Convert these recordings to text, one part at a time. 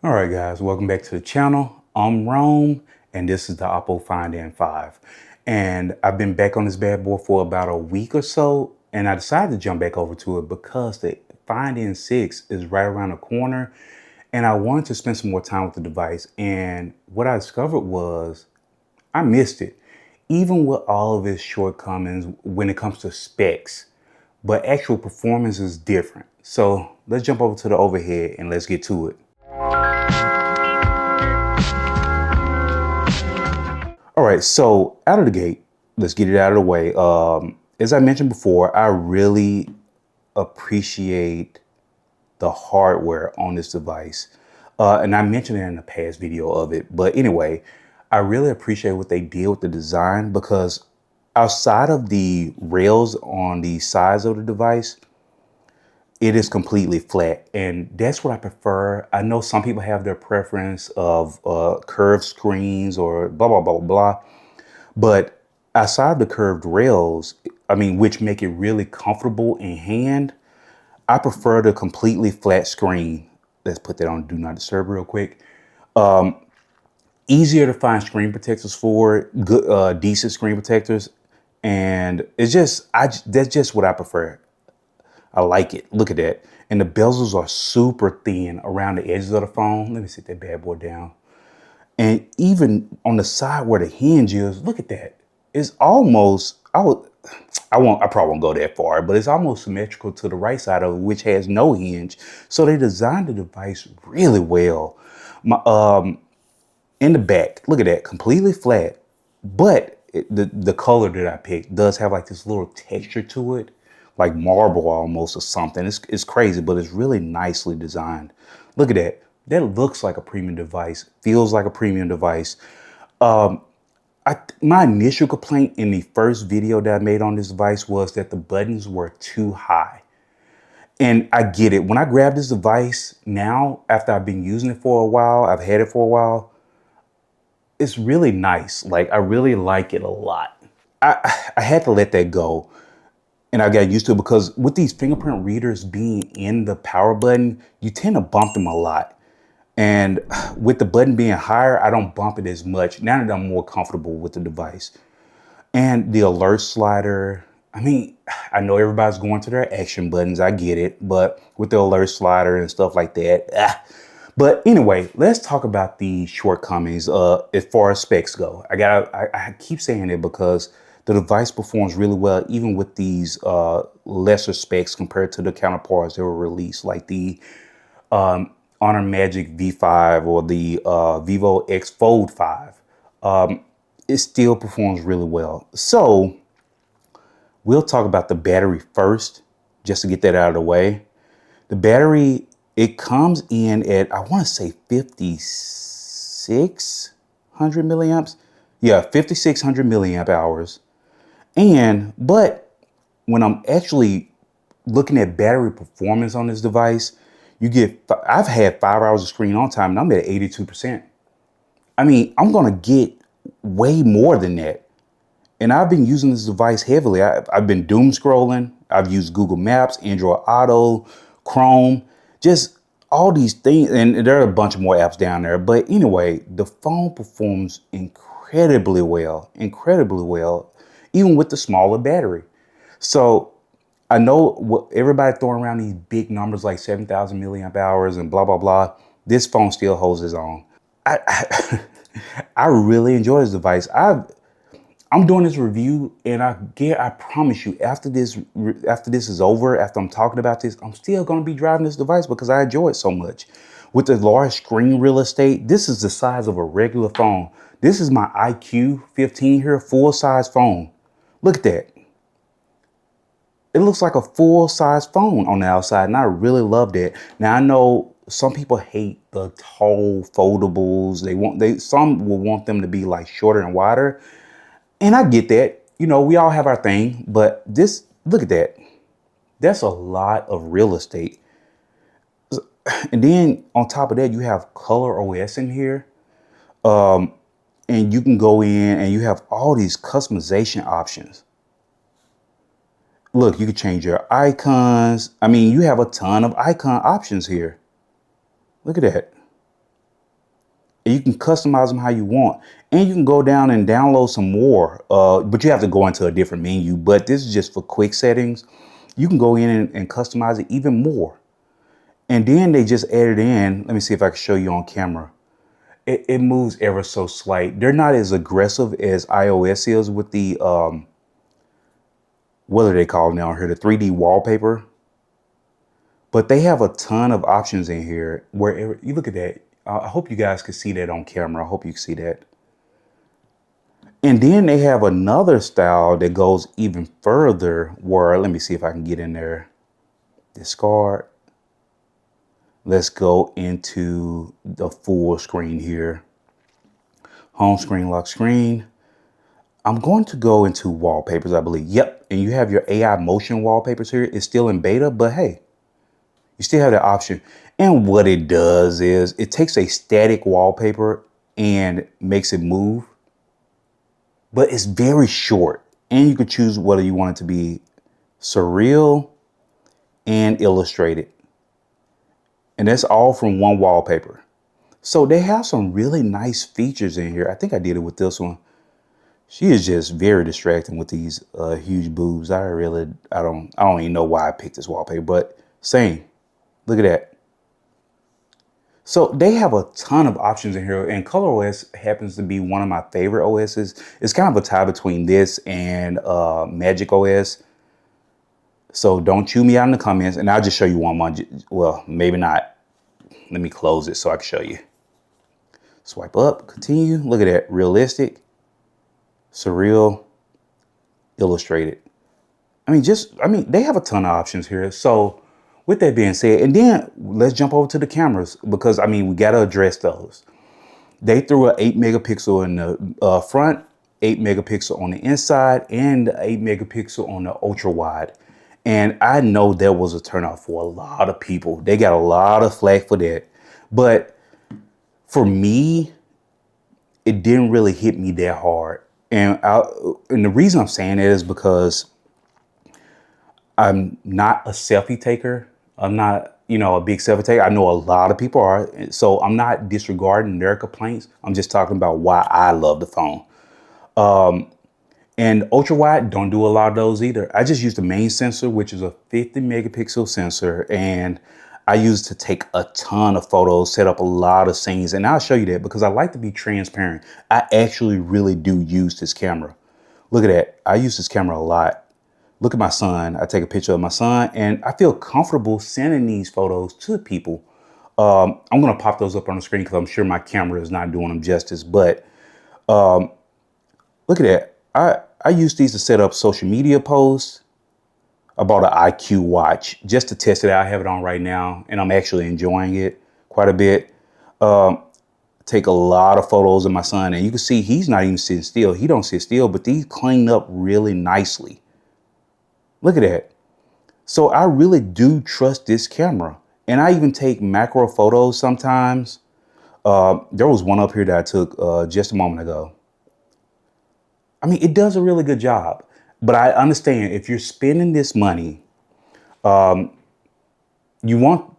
All right, guys, welcome back to the channel. I'm Rome, and this is the Oppo Find N5. And I've been back on this bad boy for about a week or so, and I decided to jump back over to it because the Find N6 is right around the corner, and I wanted to spend some more time with the device. And what I discovered was I missed it, even with all of its shortcomings when it comes to specs, but actual performance is different. So let's jump over to the overhead and let's get to it. All right, so out of the gate, let's get it out of the way. As I mentioned before, I really appreciate the hardware on this device. And I mentioned it in a past video of it. But anyway, I really appreciate what they did with the design because outside of the rails on the sides of the device, it is completely flat. And that's what I prefer. I know some people have their preference of curved screens or blah, blah, blah, blah. But outside the curved rails, I mean, which make it really comfortable in hand, I prefer the completely flat screen. Let's put that on Do Not Disturb real quick. Easier to find screen protectors for, good, decent screen protectors. And it's just, that's just what I prefer. I like it. Look at that. And the bezels are super thin around the edges of the phone. Let me sit that bad boy down. And even on the side where the hinge is, look at that. It's almost, I probably won't go that far, but it's almost symmetrical to the right side of it, which has no hinge. So they designed the device really well. In the back, look at that, completely flat. But the color that I picked does have like this little texture to it, like marble almost or something. It's crazy, but it's really nicely designed. Look at that. That looks like a premium device, feels like a premium device. My initial complaint in the first video that I made on this device was that the buttons were too high. And I get it. When I grab this device now, after I've been using it for a while, I've had it for a while, it's really nice. Like, I really like it a lot. I had to let that go. And I got used to it because with these fingerprint readers being in the power button, you tend to bump them a lot. And with the button being higher, I don't bump it as much now that I'm more comfortable with the device. And the alert slider, I mean, I know everybody's going to their action buttons. I get it. But with the alert slider and stuff like that. But anyway, let's talk about the shortcomings as far as specs go. I keep saying it because the device performs really well, even with these lesser specs compared to the counterparts that were released, like the Honor Magic V5 or the Vivo X Fold 5. It still performs really well. So we'll talk about the battery first, just to get that out of the way. The battery, it comes in at, I want to say 5,600 milliamps. Yeah, 5,600 milliamp hours. But when I'm actually looking at battery performance on this device, I've had 5 hours of screen on time and I'm at 82%. I mean, I'm going to get way more than that. And I've been using this device heavily. I've been doom scrolling. I've used Google Maps, Android Auto, Chrome, just all these things. And there are a bunch of more apps down there. But anyway, the phone performs incredibly well, even with the smaller battery. So I know what everybody throwing around these big numbers like 7,000 milliamp hours and blah, blah, blah. This phone still holds its own. I really enjoy this device. I'm doing this review, and I promise you, after this is over, after I'm talking about this, I'm still going to be driving this device because I enjoy it so much. With the large screen real estate, this is the size of a regular phone. This is my IQ 15 here, full size phone. Look at that. It looks like a full size phone on the outside, and I really love that. Now I know some people hate the tall foldables. Some will want them to be like shorter and wider. And I get that. You know, we all have our thing, but look at that. That's a lot of real estate. And then on top of that, you have Color OS in here. And you can go in and you have all these customization options. Look, you can change your icons. I mean, you have a ton of icon options here. Look at that. you can customize them how you want. And you can go down and download some more, but you have to go into a different menu. But this is just for quick settings. You can go in and customize it even more. And then they just added in, let me see if I can show you on camera. It moves ever so slight. They're not as aggressive as iOS is with the, what are they called now here? The 3D wallpaper. But they have a ton of options in here. Wherever you look at that, I hope you guys can see that on camera. I hope you can see that. And then they have another style that goes even further where, let me see if I can get in there. Discard. Let's go into the full screen here. Home screen, lock screen. I'm going to go into wallpapers, I believe. Yep. And you have your AI motion wallpapers here. It's still in beta, but hey, you still have the option. And what it does is it takes a static wallpaper and makes it move. But it's very short. And you can choose whether you want it to be surreal and illustrated. And that's all from one wallpaper. So they have some really nice features in here. I think I did it with this one. She is just very distracting with these huge boobs. I don't even know why I picked this wallpaper, but same. Look at that. So they have a ton of options in here, and ColorOS happens to be one of my favorite OSs. It's kind of a tie between this and Magic OS. So don't chew me out in the comments, and I'll just show you one more. Well, maybe not. Let me close it so I can show you. Swipe up, continue. Look at that, realistic, surreal, illustrated. I mean, they have a ton of options here. So with that being said, and then let's jump over to the cameras because I mean, we got to address those. They threw an 8 megapixel in the front, 8 megapixel on the inside, and 8 megapixel on the ultra wide. And I know that was a turnoff for a lot of people. They got a lot of flack for that. But for me, it didn't really hit me that hard. And the reason I'm saying that is because I'm not a selfie taker. I'm not, a big selfie taker. I know a lot of people are. So I'm not disregarding their complaints. I'm just talking about why I love the phone. And ultra wide, don't do a lot of those either. I just use the main sensor, which is a 50 megapixel sensor. And I use it to take a ton of photos, set up a lot of scenes. And I'll show you that because I like to be transparent. I actually really do use this camera. Look at that. I use this camera a lot. Look at my son. I take a picture of my son and I feel comfortable sending these photos to people. I'm going to pop those up on the screen because I'm sure my camera is not doing them justice. But look at that. I use these to set up social media posts. I bought an IQ watch just to test it out. I have it on right now and I'm actually enjoying it quite a bit. Take a lot of photos of my son and you can see he's not even sitting still. He don't sit still, but these clean up really nicely. Look at that. So I really do trust this camera. And I even take macro photos sometimes. There was one up here that I took just a moment ago. I mean, it does a really good job. But I understand if you're spending this money, you want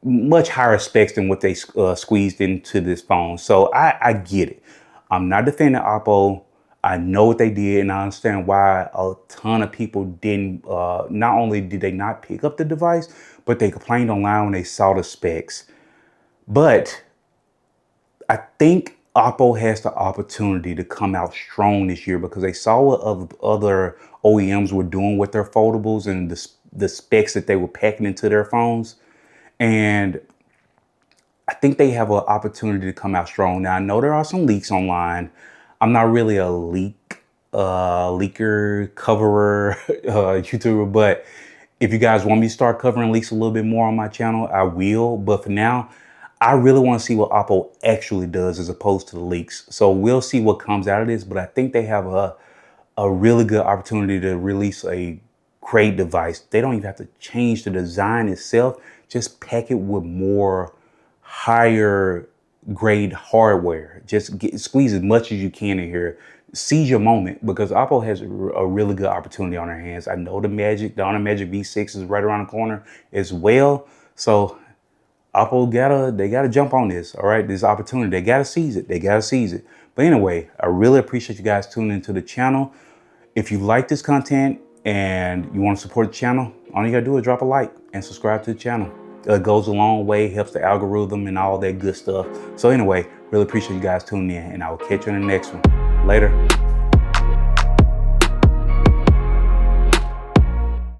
much higher specs than what they squeezed into this phone. So I get it. I'm not defending Oppo. I know what they did and I understand why a ton of people didn't, not only did they not pick up the device, but they complained online when they saw the specs. But I think Oppo has the opportunity to come out strong this year because they saw what other OEMs were doing with their foldables and the specs that they were packing into their phones. And I think they have an opportunity to come out strong. Now, I know there are some leaks online. I'm not really a leaker, coverer, YouTuber, but if you guys want me to start covering leaks a little bit more on my channel, I will. But for now, I really want to see what Oppo actually does as opposed to the leaks. So we'll see what comes out of this, but I think they have a really good opportunity to release a great device. They don't even have to change the design itself, just pack it with more higher grade hardware. Just squeeze as much as you can in here. Seize your moment because Oppo has a really good opportunity on their hands. I know the Honor Magic V6 is right around the corner as well. So Oppo they gotta jump on this. All right, this opportunity, they gotta seize it. They gotta seize it. But anyway, I really appreciate you guys tuning into the channel. If you like this content and you want to support the channel, all you gotta do is drop a like and subscribe to the channel. It goes a long way, helps the algorithm and all that good stuff. So anyway, really appreciate you guys tuning in, and I will catch you in the next one. Later.